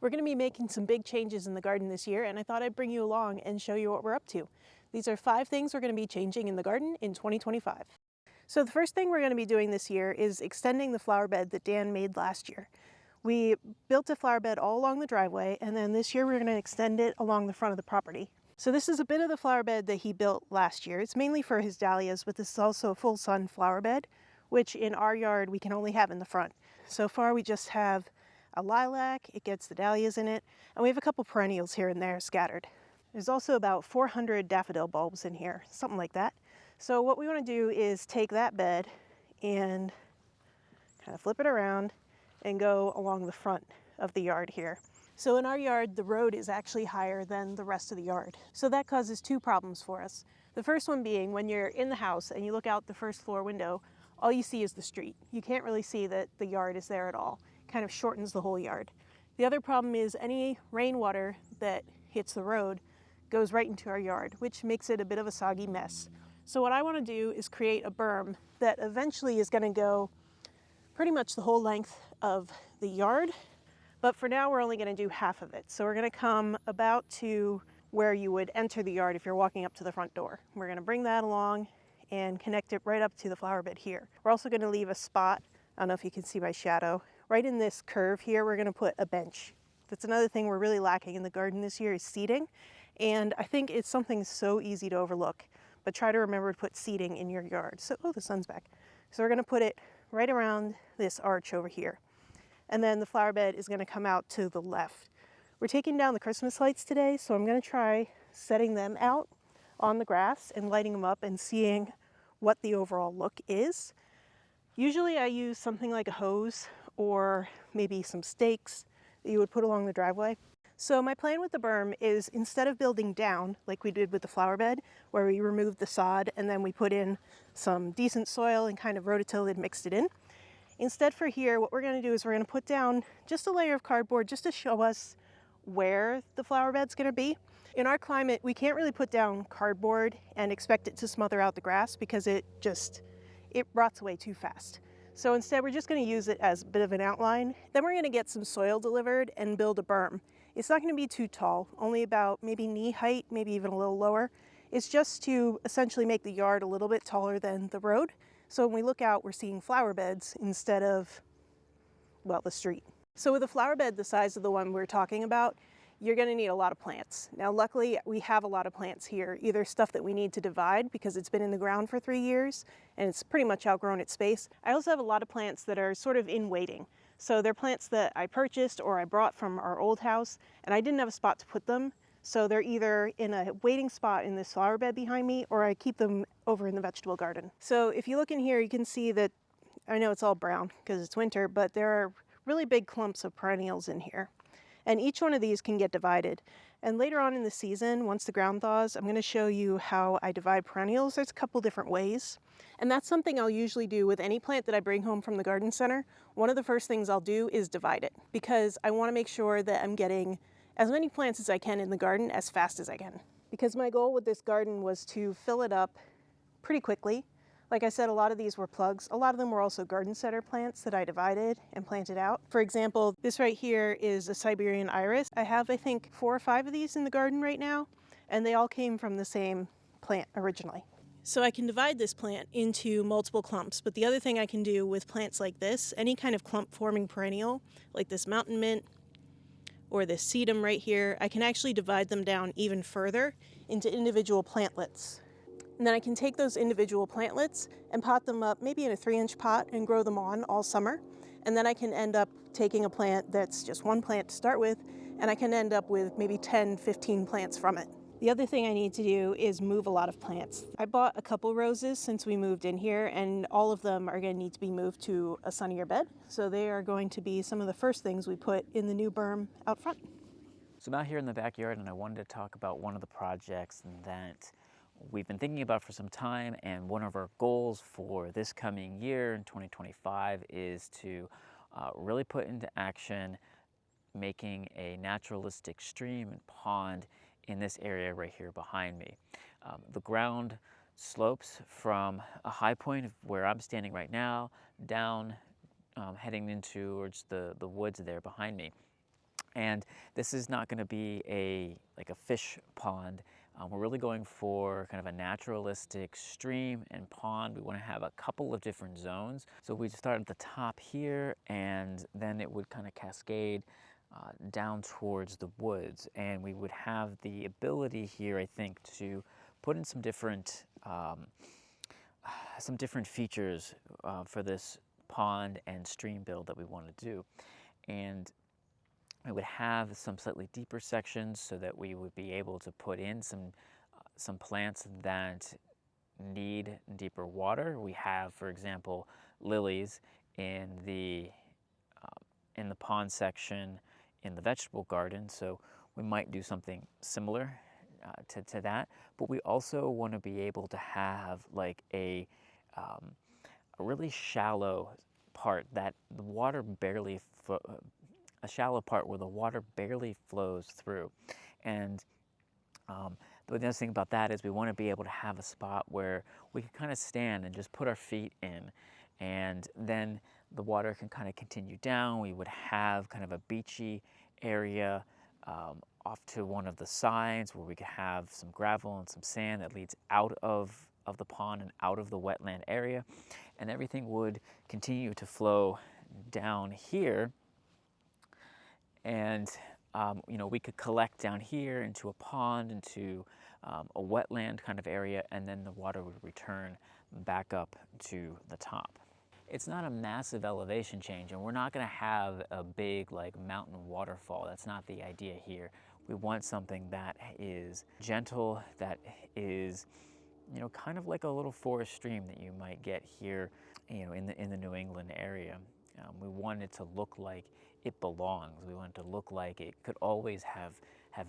We're going to be making some big changes in the garden this year, and I thought I'd bring you along and show you what we're up to. These are 5 things we're going to be changing in the garden in 2025. So the first thing we're going to be doing this year is extending the flower bed that Dan made last year. We built a flower bed all along the driveway, and then this year we're going to extend it along the front of the property. So this is a bit of the flower bed that he built last year. It's mainly for his dahlias, but this is also a full sun flower bed, which in our yard we can only have in the front. So far we just have a lilac, it gets the dahlias in it, and we have a couple perennials here and there scattered. There's also about 400 daffodil bulbs in here, something like that. So what we want to do is take that bed and kind of flip it around and go along the front of the yard here. So in our yard, the road is actually higher than the rest of the yard. So that causes 2 problems for us. The first one being when you're in the house and you look out the first floor window, all you see is the street. You can't really see that the yard is there at all. It kind of shortens the whole yard. The other problem is any rainwater that hits the road goes right into our yard, which makes it a bit of a soggy mess. So what I want to do is create a berm that eventually is going to go pretty much the whole length of the yard, but for now we're only going to do half of it. So we're going to come about to where you would enter the yard if you're walking up to the front door. We're going to bring that along and connect it right up to the flower bed here. We're also going to leave a spot, I don't know if you can see my shadow, right in this curve here we're going to put a bench. That's another thing we're really lacking in the garden this year is seating, and I think it's something so easy to overlook, but try to remember to put seating in your yard. So, oh, the sun's back. So we're going to put it right around this arch over here. And then the flower bed is going to come out to the left. We're taking down the Christmas lights today, so I'm going to try setting them out on the grass and lighting them up and seeing what the overall look is. Usually I use something like a hose or maybe some stakes that you would put along the driveway. So my plan with the berm is instead of building down like we did with the flower bed, where we removed the sod and then we put in some decent soil and kind of rototilled and mixed it in, instead for here, what we're going to do is we're going to put down just a layer of cardboard just to show us where the flower bed's going to be. In our climate, we can't really put down cardboard and expect it to smother out the grass because it rots away too fast. So instead, we're just going to use it as a bit of an outline. Then we're going to get some soil delivered and build a berm. It's not going to be too tall, only about maybe knee height, maybe even a little lower. It's just to essentially make the yard a little bit taller than the road. So when we look out, we're seeing flower beds instead of, well, the street. So with a flower bed the size of the one we're talking about, you're going to need a lot of plants. Now, luckily, we have a lot of plants here, either stuff that we need to divide because it's been in the ground for 3 years and it's pretty much outgrown its space. I also have a lot of plants that are sort of in waiting. So they're plants that I purchased or I brought from our old house, and I didn't have a spot to put them. So they're either in a waiting spot in this flower bed behind me, or I keep them over in the vegetable garden. So if you look in here, you can see that, I know it's all brown because it's winter, but there are really big clumps of perennials in here. And each one of these can get divided. And later on in the season, once the ground thaws, I'm going to show you how I divide perennials. There's a couple different ways. And that's something I'll usually do with any plant that I bring home from the garden center. One of the first things I'll do is divide it because I want to make sure that I'm getting as many plants as I can in the garden as fast as I can. Because my goal with this garden was to fill it up pretty quickly. Like I said, a lot of these were plugs. A lot of them were also garden center plants that I divided and planted out. For example, this right here is a Siberian iris. I have, I think, 4 or 5 of these in the garden right now, and they all came from the same plant originally. So I can divide this plant into multiple clumps, but the other thing I can do with plants like this, any kind of clump forming perennial, like this mountain mint or this sedum right here, I can actually divide them down even further into individual plantlets. And then I can take those individual plantlets and pot them up maybe in a 3-inch pot and grow them on all summer. And then I can end up taking a plant that's just one plant to start with, and I can end up with maybe 10, 15 plants from it. The other thing I need to do is move a lot of plants. I bought a couple roses since we moved in here, and all of them are going to need to be moved to a sunnier bed. So they are going to be some of the first things we put in the new berm out front. So I'm out here in the backyard, and I wanted to talk about one of the projects that we've been thinking about for some time, and one of our goals for this coming year in 2025 is to really put into action making a naturalistic stream and pond in this area right here behind me. The ground slopes from a high point of where I'm standing right now down heading in towards the woods there behind me. And this is not going to be like a fish pond. We're really going for kind of a naturalistic stream and pond. We want to have a couple of different zones. So we start at the top here, and then it would kind of cascade down towards the woods. And we would have the ability here, I think, to put in some different features for this pond and stream build that we want to do. And we would have some slightly deeper sections so that we would be able to put in some plants that need deeper water. We have, for example, lilies in the pond section in the vegetable garden, so we might do something similar to that. But we also want to be able to have like a really shallow part that the water barely a shallow part where the water barely flows through. And the nice thing about that is we want to be able to have a spot where we can kind of stand and just put our feet in, and then the water can kind of continue down. We would have kind of a beachy area off to one of the sides where we could have some gravel and some sand that leads out of the pond and out of the wetland area, and everything would continue to flow down here. And we could collect down here into a pond, into a wetland kind of area, and then the water would return back up to the top. It's not a massive elevation change, and we're not going to have a big like mountain waterfall. That's not the idea here. We want something that is gentle, that is kind of like a little forest stream that you might get here, in the New England area. We want it to look like it belongs. We want it to look like it could always have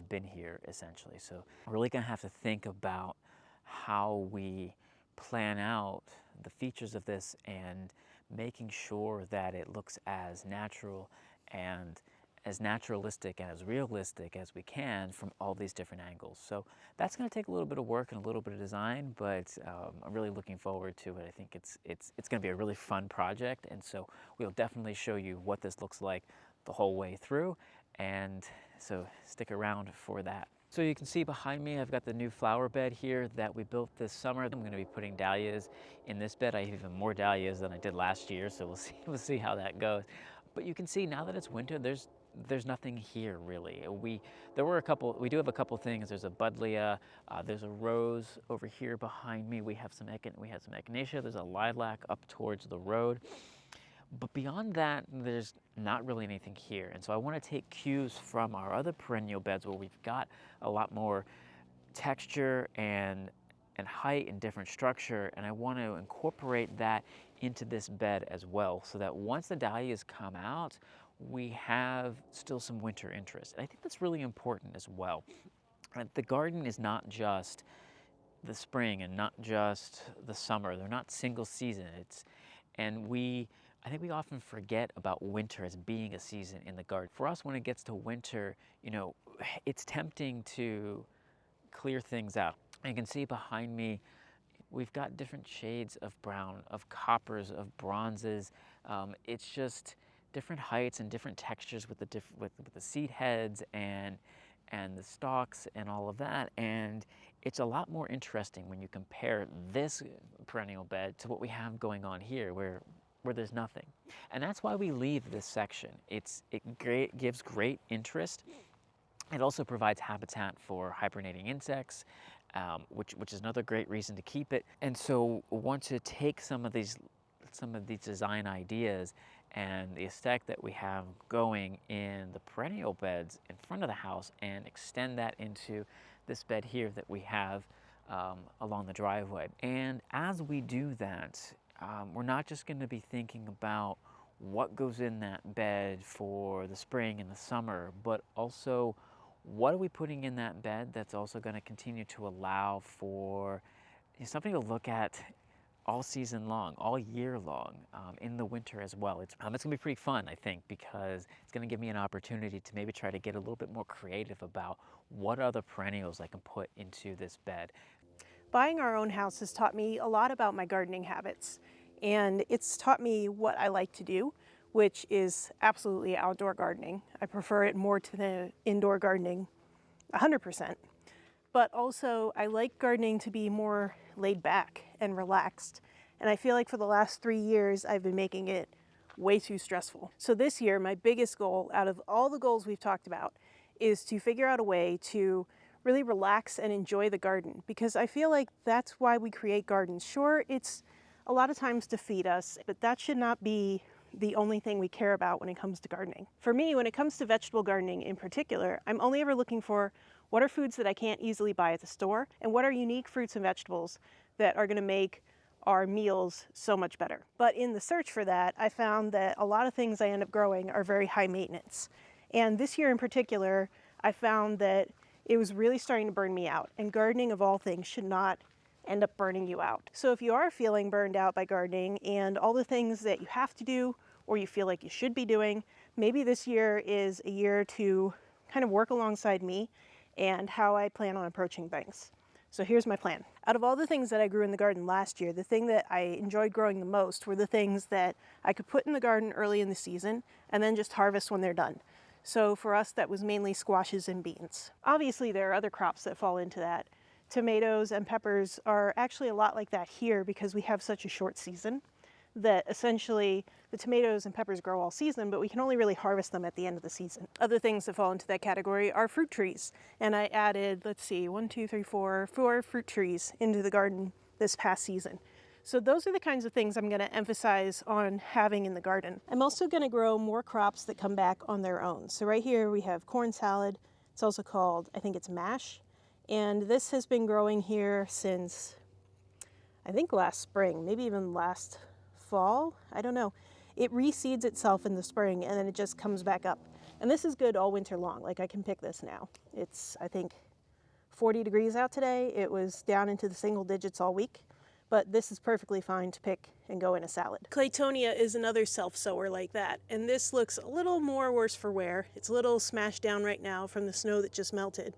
been here, essentially. So we're really going to have to think about how we plan out the features of this and making sure that it looks as natural and as naturalistic and as realistic as we can from all these different angles. So that's going to take a little bit of work and a little bit of design, but I'm really looking forward to it. I think it's going to be a really fun project, and so we'll definitely show you what this looks like the whole way through, and so stick around for that. So you can see behind me, I've got the new flower bed here that we built this summer. I'm going to be putting dahlias in this bed. I have even more dahlias than I did last year, so we'll see how that goes. But you can see now that it's winter, there's nothing here really. We do have a couple things. There's a buddleia, there's a rose over here behind me. We have some echinacea. There's a lilac up towards the road. But beyond that, there's not really anything here. And so I want to take cues from our other perennial beds where we've got a lot more texture and height and different structure, and I want to incorporate that into this bed as well, so that once the dahlias come out, we have still some winter interest. And I think that's really important as well. The garden is not just the spring and not just the summer. They're not single season. I think we often forget about winter as being a season in the garden. For us, when it gets to winter, it's tempting to clear things out. You can see behind me, we've got different shades of brown, of coppers, of bronzes. It's just different heights and different textures with the seed heads and the stalks and all of that. And it's a lot more interesting when you compare this perennial bed to what we have going on here, where there's nothing. And that's why we leave this section. It gives great interest. It also provides habitat for hibernating insects, which is another great reason to keep it. And so we want to take some of these design ideas and the aesthetic that we have going in the perennial beds in front of the house and extend that into this bed here that we have along the driveway. And as we do that, we're not just going to be thinking about what goes in that bed for the spring and the summer, but also what are we putting in that bed that's also going to continue to allow for something to look at all season long, all year long, in the winter as well. It's going to be pretty fun, I think, because it's going to give me an opportunity to maybe try to get a little bit more creative about what other perennials I can put into this bed. Buying our own house has taught me a lot about my gardening habits, and it's taught me what I like to do, which is absolutely outdoor gardening. I prefer it more to the indoor gardening 100%. But also I like gardening to be more laid back and relaxed. And I feel like for the last 3 years, I've been making it way too stressful. So this year, my biggest goal out of all the goals we've talked about is to figure out a way to really relax and enjoy the garden, because I feel like that's why we create gardens. Sure, it's a lot of times to feed us, but that should not be the only thing we care about when it comes to gardening. For me, when it comes to vegetable gardening in particular, I'm only ever looking for what are foods that I can't easily buy at the store, and what are unique fruits and vegetables that are gonna make our meals so much better. But in the search for that, I found that a lot of things I end up growing are very high maintenance. And this year in particular, I found that it was really starting to burn me out, and gardening of all things should not end up burning you out. So if you are feeling burned out by gardening and all the things that you have to do or you feel like you should be doing, maybe this year is a year to kind of work alongside me and how I plan on approaching things. So here's my plan. Out of all the things that I grew in the garden last year, the thing that I enjoyed growing the most were the things that I could put in the garden early in the season and then just harvest when they're done. So for us, that was mainly squashes and beans. Obviously, there are other crops that fall into that. Tomatoes and peppers are actually a lot like that here because we have such a short season that essentially the tomatoes and peppers grow all season, but we can only really harvest them at the end of the season. Other things that fall into that category are fruit trees. And I added, let's see, 4 fruit trees into the garden this past season. So those are the kinds of things I'm going to emphasize on having in the garden. I'm also going to grow more crops that come back on their own. So right here we have corn salad. It's also called, I think it's mash. And this has been growing here since, I think last spring, maybe even last fall. I don't know. It reseeds itself in the spring and then it just comes back up. And this is good all winter long. Like I can pick this now. It's, I think, 40 degrees out today. It was down into the single digits all week. But this is perfectly fine to pick and go in a salad. Claytonia is another self-sower like that, and this looks a little more worse for wear. It's a little smashed down right now from the snow that just melted.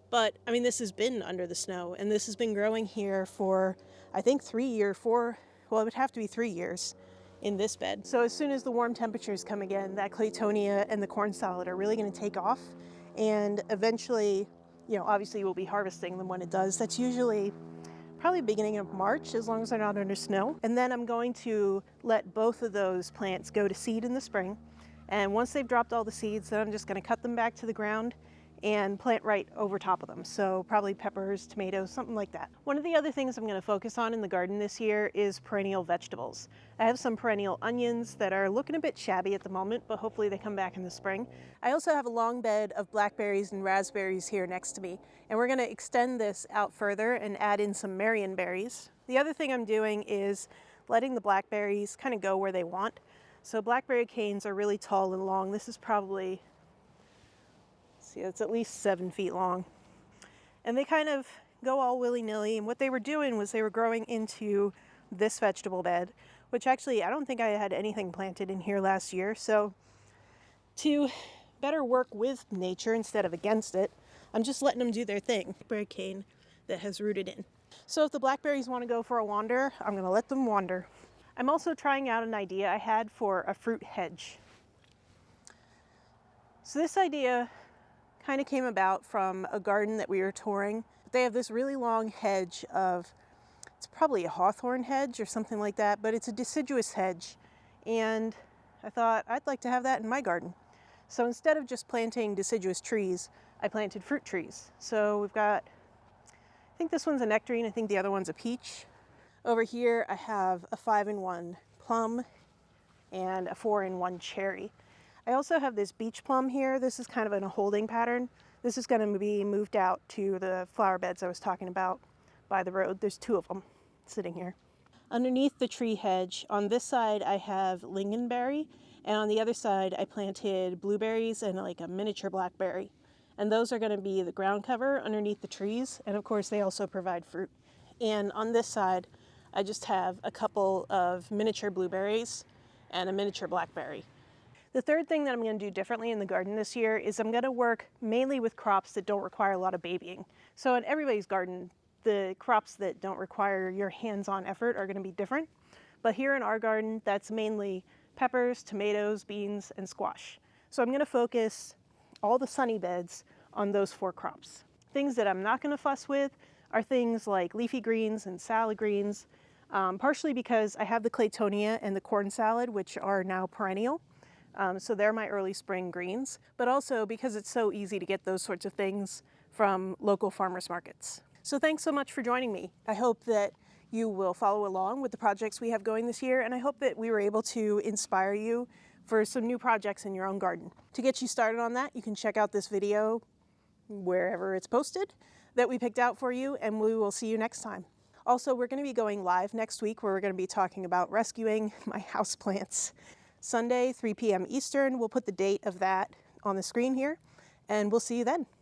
But, I mean, this has been under the snow, and this has been growing here for, I think, it would have to be 3 years in this bed. So as soon as the warm temperatures come again, that Claytonia and the corn salad are really gonna take off, and eventually, obviously we'll be harvesting them when it does. That's usually probably beginning of March, as long as they're not under snow. And then I'm going to let both of those plants go to seed in the spring. And once they've dropped all the seeds, then I'm just gonna cut them back to the ground and plant right over top of them. So probably peppers, tomatoes, something like that. One of the other things I'm gonna focus on in the garden this year is perennial vegetables. I have some perennial onions that are looking a bit shabby at the moment, but hopefully they come back in the spring. I also have a long bed of blackberries and raspberries here next to me, and we're gonna extend this out further and add in some Marion berries. The other thing I'm doing is letting the blackberries kind of go where they want. So blackberry canes are really tall and long. This is probably, see, it's at least 7 feet long. And they kind of go all willy-nilly. And what they were doing was they were growing into this vegetable bed, which actually I don't think I had anything planted in here last year. So to better work with nature instead of against it, I'm just letting them do their thing. Blackberry cane that has rooted in. So if the blackberries want to go for a wander, I'm going to let them wander. I'm also trying out an idea I had for a fruit hedge. So this idea kind of came about from a garden that we were touring. They have this really long hedge of, it's probably a hawthorn hedge or something like that, but it's a deciduous hedge. And I thought I'd like to have that in my garden. So instead of just planting deciduous trees, I planted fruit trees. So we've got, I think this one's a nectarine, I think the other one's a peach. Over here I have a 5-in-1 plum and a 4-in-1 cherry. I also have this beach plum here. This is kind of in a holding pattern. This is going to be moved out to the flower beds I was talking about by the road. There's 2 of them sitting here. Underneath the tree hedge, on this side I have lingonberry, and on the other side I planted blueberries and like a miniature blackberry. And those are going to be the ground cover underneath the trees, and of course they also provide fruit. And on this side I just have a couple of miniature blueberries and a miniature blackberry. The third thing that I'm going to do differently in the garden this year is I'm going to work mainly with crops that don't require a lot of babying. So in everybody's garden, the crops that don't require your hands-on effort are going to be different. But here in our garden, that's mainly peppers, tomatoes, beans, and squash. So I'm going to focus all the sunny beds on those 4 crops. Things that I'm not going to fuss with are things like leafy greens and salad greens, partially because I have the claytonia and the corn salad, which are now perennial. So they're my early spring greens, but also because it's so easy to get those sorts of things from local farmers markets. So thanks so much for joining me. I hope that you will follow along with the projects we have going this year, and I hope that we were able to inspire you for some new projects in your own garden. To get you started on that, you can check out this video wherever it's posted that we picked out for you, and we will see you next time. Also, we're going to be going live next week where we're going to be talking about rescuing my houseplants. Sunday, 3 p.m. Eastern. We'll put the date of that on the screen here, and we'll see you then.